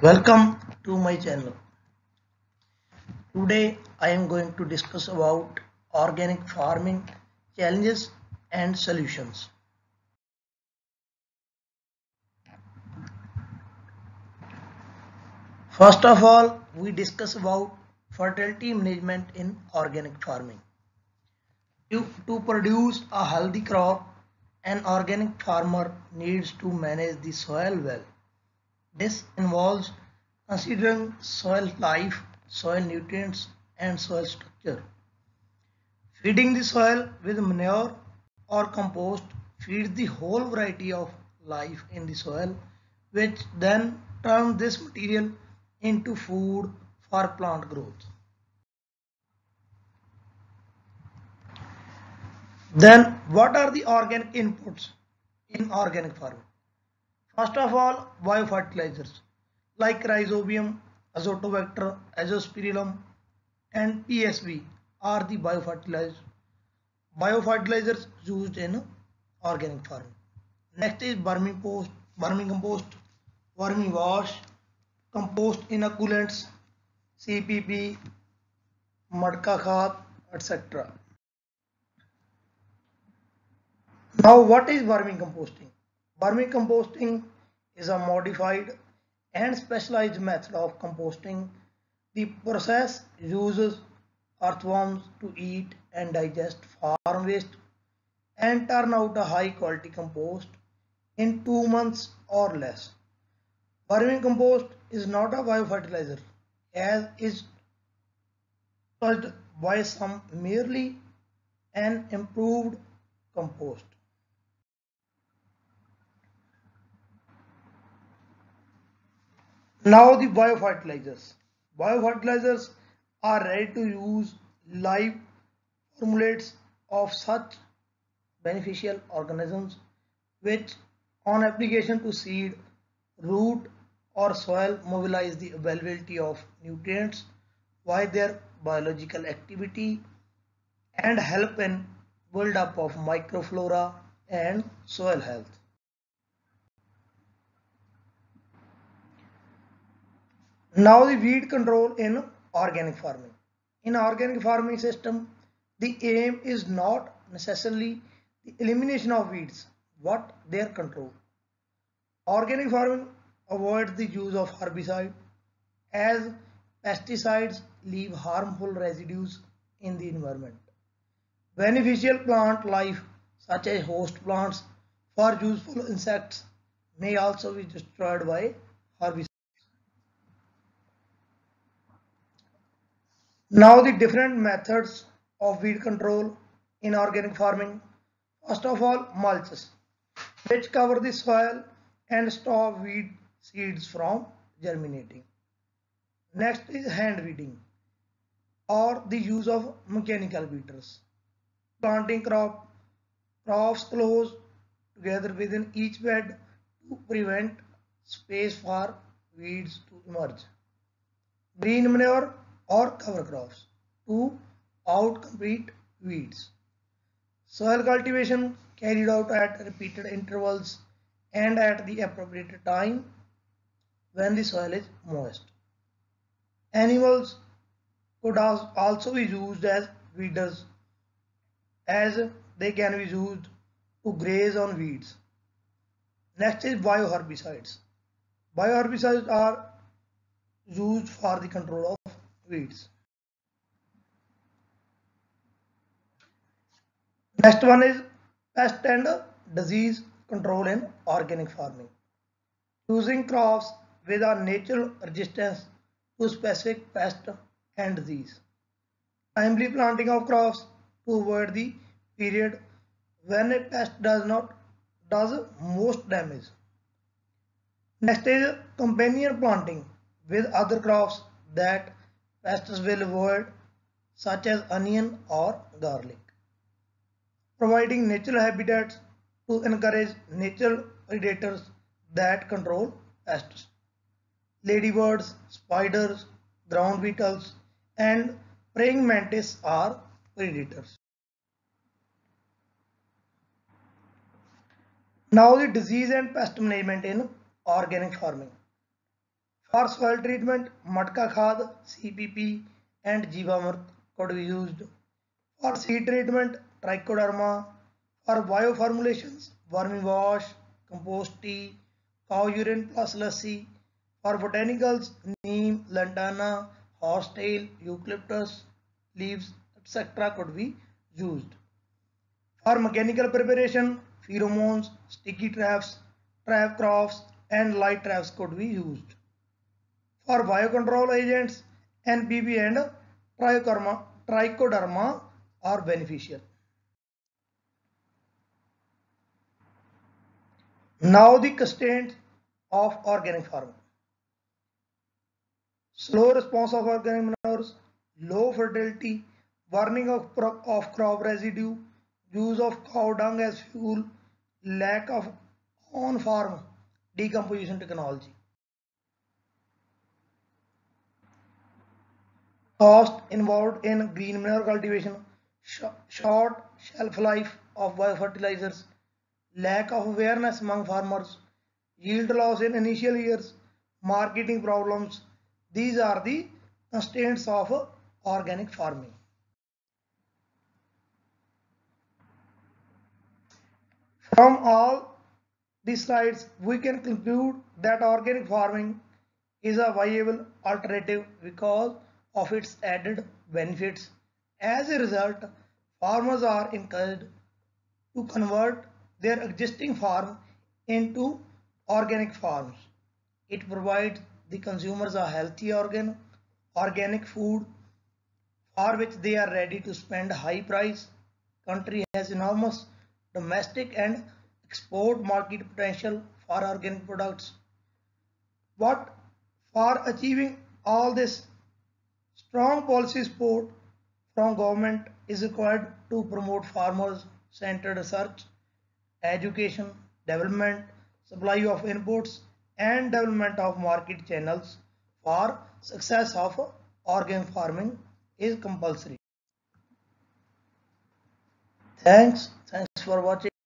Welcome to my channel. Today I am going to discuss about organic farming challenges and solutions. First of all, we discuss about fertility management in organic farming. To produce a healthy crop, an organic farmer needs to manage the soil well. This involves considering soil life, soil nutrients, and soil structure. Feeding the soil with manure or compost feeds the whole variety of life in the soil, which then turns this material into food for plant growth. Then, what are the organic inputs in organic farming? First of all, biofertilizers like rhizobium, azotobacter, azospirillum, and PSB are the biofertilizers used in organic farming. Next is vermicompost, vermi wash, compost inoculants, CPP, matka खाद, etc. Now, what is vermicomposting? Vermicomposting is a modified and specialized method of composting. The process uses earthworms to eat and digest farm waste and turn out a high quality compost in 2 months or less. Vermicompost is not a biofertilizer as is touched by some merely an improved compost. Now the biofertilizers. Biofertilizers are ready to use live formulates of such beneficial organisms which on application to seed, root or soil mobilize the availability of nutrients by their biological activity and help in build up of microflora and soil health. Now the weed control in organic farming. In organic farming system, the aim is not necessarily the elimination of weeds, but their control. Organic farming avoids the use of herbicide as pesticides leave harmful residues in the environment. Beneficial plant life such as host plants for useful insects may also be destroyed by herbicides. Now the different methods of weed control in organic farming. First of all, mulches, which cover the soil and stop weed seeds from germinating. Next is hand weeding or the use of mechanical weeders. Planting crops close together within each bed to prevent space for weeds to emerge. Green manure or cover crops to outcompete weeds. Soil cultivation carried out at repeated intervals and at the appropriate time when the soil is moist. Animals could also be used as weeders as they can be used to graze on weeds. Next is bioherbicides. Bioherbicides are used for the control of weeds. Next one is pest and disease control in organic farming. Choosing crops with a natural resistance to specific pest and disease. Timely planting of crops to avoid the period when a pest does most damage. Next is companion planting with other crops that pests will avoid such as onion or garlic. Providing natural habitats to encourage natural predators that control pests. Ladybirds, spiders, ground beetles, and praying mantis are predators. Now the disease and pest management in organic farming. For soil treatment, Matka Khad, CPP and Jivamurt could be used. For seed treatment, Trichoderma. For bioformulations, wormy wash, compost tea, cow urine plus lassi. For botanicals, neem, lantana, horsetail, eucalyptus leaves, etc. could be used. For mechanical preparation, pheromones, sticky traps, trap crops, and light traps could be used. For biocontrol agents, NPB and trichoderma are beneficial. Now the constraints of organic farming. Slow response of organic manures, low fertility, burning of crop residue, use of cow dung as fuel, lack of on-farm decomposition technology. Cost involved in green manure cultivation, short shelf life of biofertilizers, lack of awareness among farmers, yield loss in initial years, marketing problems. These are the constraints of organic farming. From all these slides, we can conclude that organic farming is a viable alternative because of its added benefits. As a result, farmers are encouraged to convert their existing farm into organic farms. It provides the consumers a healthy organic food for which they are ready to spend high price. Country has enormous domestic and export market potential for organic products. But for achieving all this, strong policy support from government is required to promote farmers-centered research, education, development, supply of inputs, and development of market channels for success of organic farming is compulsory. Thanks for watching.